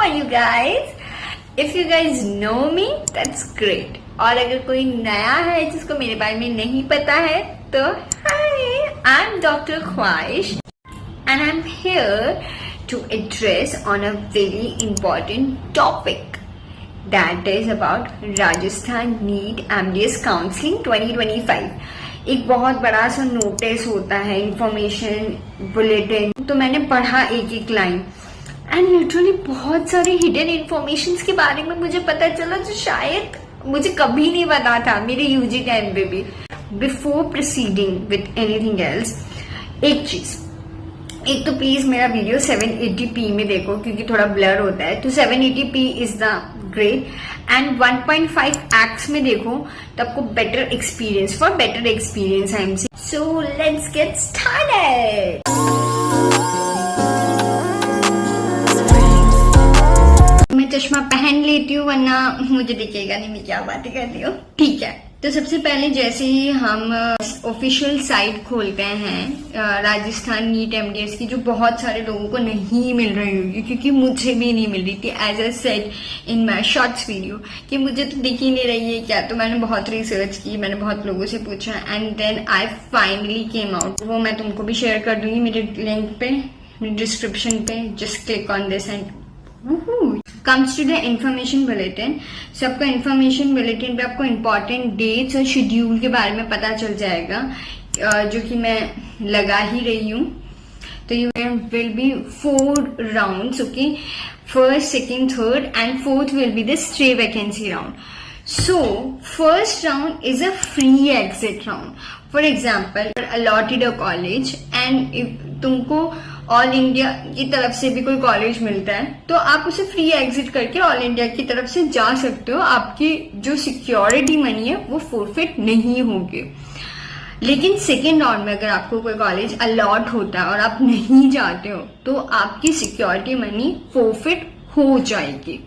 are you guys? If you guys know me, that's great. और अगर कोई नया है जिसको मेरे बारे में नहीं पता है तो hi, I'm Dr. Khwahish and I'm here to address on a very important topic that is about Rajasthan NEET MDS Counseling 2025. एक बहुत बड़ा सा नोटिस होता है, इंफॉर्मेशन बुलेटिन, तो मैंने पढ़ा एक एक लाइन एंड लिटरली बहुत सारे हिडन इन्फॉर्मेशन के बारे में मुझे पता चला जो शायद मुझे कभी नहीं पता था मेरे यूजी टाइम पे भी. Before proceeding with anything else, एक तो प्लीज मेरा वीडियो 780p में देखो क्योंकि थोड़ा ब्लर होता है, तो 780p is the great and 1.5x में देखो तो आपको better experience, for better experience I am से. So let's get started. मैं चश्मा पहन लेती हूँ वरना मुझे दिखेगा नहीं मैं क्या बातें करती हूँ. ठीक है, तो सबसे पहले जैसे ही हम ऑफिशियल साइट खोलते हैं राजस्थान नीट एमडीएस की, जो बहुत सारे लोगों को नहीं मिल रही होगी क्योंकि मुझे भी नहीं मिल रही थी, as I said in my shorts video कि मुझे तो दिख ही नहीं रही है क्या. तो मैंने बहुत रिसर्च की, मैंने बहुत लोगों से पूछा and then I finally came out. वो मैं तुमको भी शेयर कर दूंगी मेरे लिंक पे, मेरे डिस्क्रिप्शन पे. Just click on this and comes to the information bulletin. So आपको इंफॉर्मेशन बुलेटिन पे आपको इम्पोर्टेंट डेट्स और शेड्यूल के बारे में पता चल जाएगा, जो कि मैं लगा ही रही हूँ. तो you will B 4 rounds, okay. First, second, third and fourth will be the stray vacancy round. So first round is a free exit round. For example allotted a college and if तुमको all India की तरफ से भी कोई college मिलता है तो आप उसे फ्री एग्जिट करके ऑल इंडिया की तरफ से जा सकते हो. आपकी जो सिक्योरिटी मनी है वो फोरफिट नहीं होगी. लेकिन सेकेंड राउंड में अगर आपको कोई कॉलेज अलॉट होता है और आप नहीं जाते हो तो आपकी सिक्योरिटी मनी फोरफिट हो जाएगी.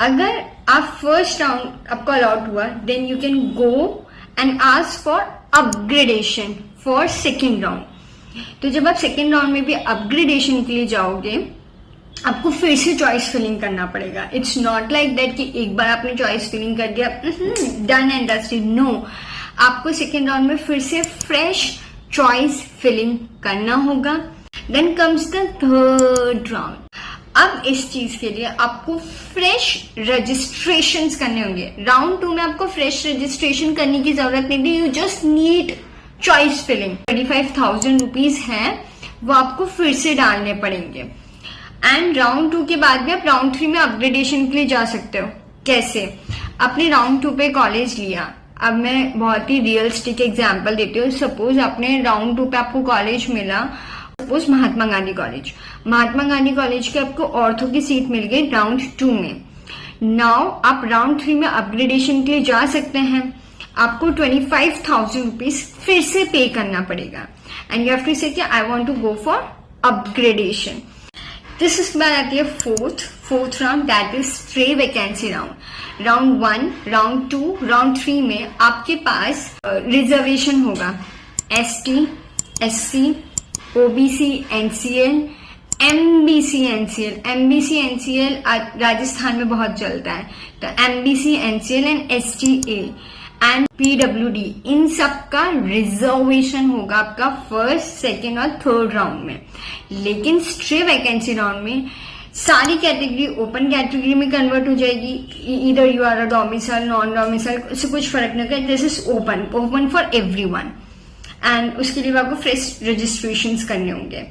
अगर आप फर्स्ट राउंड आपको अलॉट हुआ then you can go and ask for upgradation for second round. तो जब आप सेकेंड राउंड में भी अपग्रेडेशन के लिए जाओगे आपको फिर से चॉइस फिलिंग करना पड़ेगा. इट्स नॉट लाइक दैट कि एक बार आपने चॉइस फिलिंग कर दिया डन एंड डस्टेड. नो, आपको सेकेंड राउंड में फिर से फ्रेश चॉइस फिलिंग करना होगा. Then comes the third round. अब इस चीज के लिए आपको फ्रेश रजिस्ट्रेशन करने होंगे. राउंड 2 में आपको फ्रेश रजिस्ट्रेशन करने की जरूरत नहीं थी, you just need choice filling. 25,000 rupees है वो आपको फिर से डालने पड़ेंगे. एंड राउंड 2 के बाद भी आप राउंड 3 में अपग्रेडेशन के लिए जा सकते हो. कैसे? आपने राउंड 2 पे कॉलेज लिया. अब मैं बहुत ही रियलिस्टिक एग्जांपल देती हूँ. सपोज आपने राउंड 2 पे आपको कॉलेज मिला, suppose Mahatma Gandhi college. Mahatma Gandhi college के आपको ऑर्थो की सीट मिल गई राउंड 2 में. नाउ आप राउंड 3 में अपग्रेडेशन के लिए जा सकते हैं. आपको 25,000 रुपीज फिर से पे करना पड़ेगा and you have to say कि I want to go for upgradation. This इसके बाद आती है fourth round, that is stray vacancy round. Round 1, round 2, round 3 में आपके पास रिजर्वेशन होगा. ST, SC, OBC, NCL, MBC, NCL. MBC, NCL Rajasthan में बहुत चलता है, तो MBC, NCL and STA and PWD, इन सब का रिजर्वेशन होगा आपका फर्स्ट, सेकेंड और थर्ड राउंड में. लेकिन स्ट्रे वैकेंसी राउंड में सारी कैटेगरी ओपन कैटेगरी में कन्वर्ट हो जाएगी. इधर you are a domicile, non domicile, उससे कुछ फर्क नहीं होगा. This is open for everyone and उसके लिए आपको फ्रेश रजिस्ट्रेशन करने होंगे.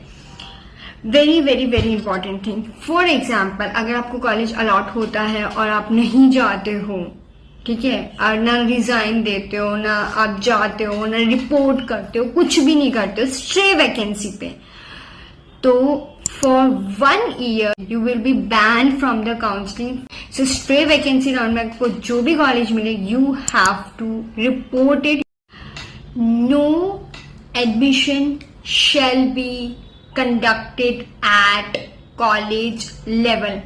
Very very very important thing. For example अगर आपको कॉलेज अलॉट होता है और आप नहीं जाते हो, ठीक है, और ना रिजाइन देते हो, ना आप जाते हो, ना रिपोर्ट करते हो, कुछ भी नहीं करते हो स्ट्रे वैकेंसी पे, तो for 1 year you will be ban from the counselling. So stray vacancy round में आपको जो भी कॉलेज मिले you have to report it. No admission shall be conducted at college level.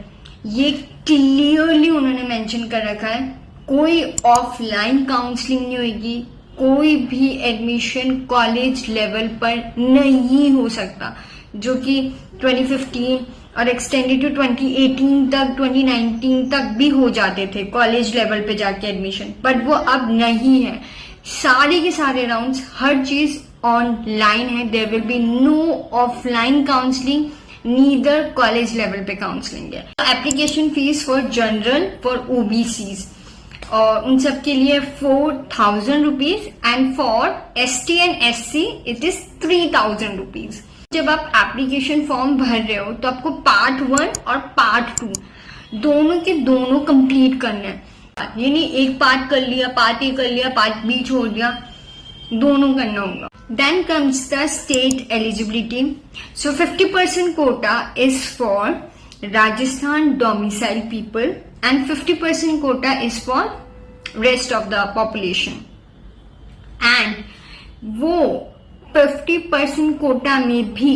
ये क्लियरली उन्होंने मेंशन कर रखा है. कोई ऑफलाइन काउंसलिंग नहीं होगी, कोई भी एडमिशन कॉलेज लेवल पर नहीं हो सकता, जो कि 2015 और एक्सटेंडेड टू 2018 तक, 2019 तक भी हो जाते थे कॉलेज लेवल पे जाके एडमिशन, बट वो अब नहीं है। सारे के सारे राउंड्स, हर चीज ऑनलाइन है। There will be no offline counselling, neither college level पे काउंसलिंग है। Application fees for general, for OBCs और उन सब के लिए 4,000 rupees and for ST and SC it is 3,000 rupees. जब आप एप्लीकेशन फॉर्म भर रहे हो तो आपको पार्ट 1 और पार्ट 2 दोनों के दोनों कंप्लीट करना है। ये नहीं एक पार्ट कर लिया, पार्ट A कर लिया, पार्ट B छोड़ दिया, दोनों करना होगा। Then comes the state eligibility. So 50% quota is for Rajasthan domicile people and 50% quota is for rest of the population। and वो 50% quota में भी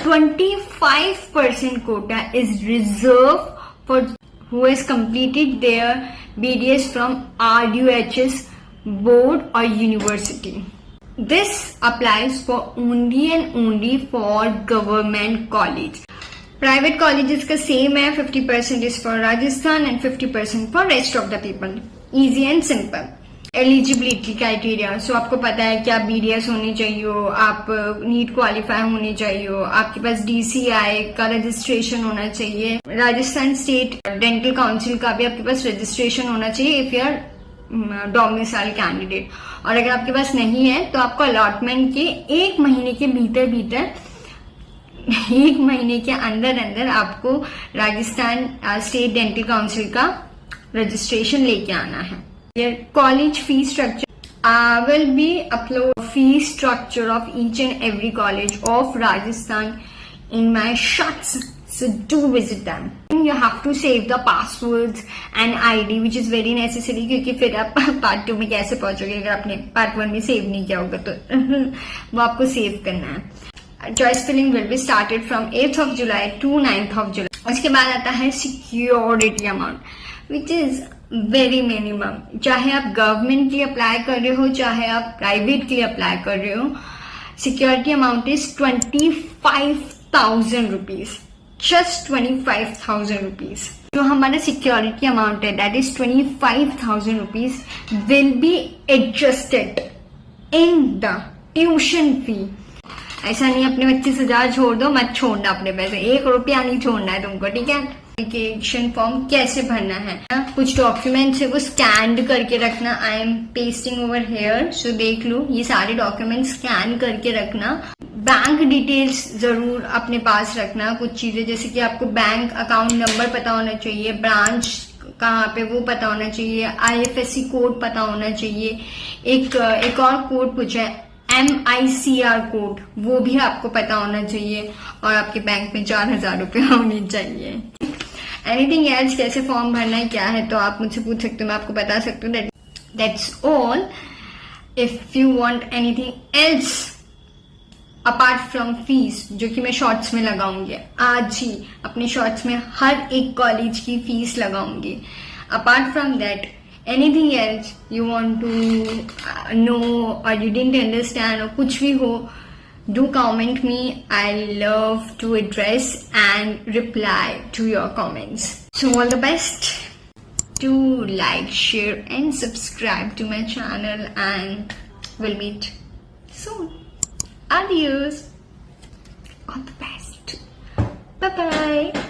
25% quota is reserved for who has completed their BDS from RUHS board or university। This applies for only and only for government college। Private colleges का same है, 50% is for Rajasthan and 50% for rest of the people. Easy and simple. Eligibility criteria, so आपको पता है कि आप BDS होने चाहिए हो, आप नीट क्वालिफाई होने चाहिए हो, आपके पास DCI का रजिस्ट्रेशन होना चाहिए, राजस्थान स्टेट डेंटल काउंसिल का भी आपके पास रजिस्ट्रेशन होना चाहिए if you are domicile candidate. और अगर आपके पास नहीं है तो आपको अलॉटमेंट के 1 महीने के भीतर 1 महीने के अंदर आपको राजस्थान स्टेट डेंटल काउंसिल का रजिस्ट्रेशन लेके आना है। College fee structure will be upload fee structure of each and every college of Rajasthan in my shots, so do visit them। You have to save the passwords and ID which is very necessary, क्योंकि फिर आप part 2 में कैसे पहुंचोगे अगर आपने part 1 में save नहीं किया होगा तो वो आपको सेव करना है। Choice filling will be started from 8th of July to 9th of July। उसके बाद आता है security amount which is very minimum। चाहे आप गवर्नमेंट के लिए अप्लाई कर रहे हो, चाहे आप प्राइवेट के लिए अप्लाई कर रहे हो, security amount is 25,000 rupees, just 25,000 rupees. जो हमारा सिक्योरिटी अमाउंट है that is 25,000 rupees will be adjusted in the tuition fee. ऐसा नहीं अपने 25,000 छोड़ दो, मत छोड़ना अपने पैसे, 1 रुपया नहीं छोड़ना है तुमको, ठीक है। एप्लीकेशन फॉर्म कैसे भरना है, कुछ डॉक्यूमेंट्स है वो स्कैन करके रखना। I am pasting over here, so देख लो ये सारे डॉक्यूमेंट स्कैन करके रखना। बैंक डिटेल्स जरूर अपने पास रखना, कुछ चीजें जैसे कि आपको बैंक अकाउंट नंबर पता होना चाहिए, ब्रांच कहाँ पे वो पता होना चाहिए, IFSC कोड पता होना चाहिए। एक और कोड पूछा है MICR कोड, वो भी आपको पता होना चाहिए, और आपके बैंक में 4,000 रुपये होने चाहिए। एनीथिंग एल्स, कैसे फॉर्म भरना है क्या है तो आप मुझसे पूछ सकते हो, मैं आपको बता सकती हूँ। That's all. If you want anything else apart from fees, जो कि मैं शॉर्ट्स में लगाऊंगी, आज ही अपने शॉर्ट्स में हर एक कॉलेज की फीस लगाऊंगी। Apart from that anything else you want to know or you didn't understand or कुछ भी हो, do comment me। I love to address and reply to your comments। So all the best। Do like, share and subscribe to my channel and we'll meet soon। Adios। All the best। Bye bye।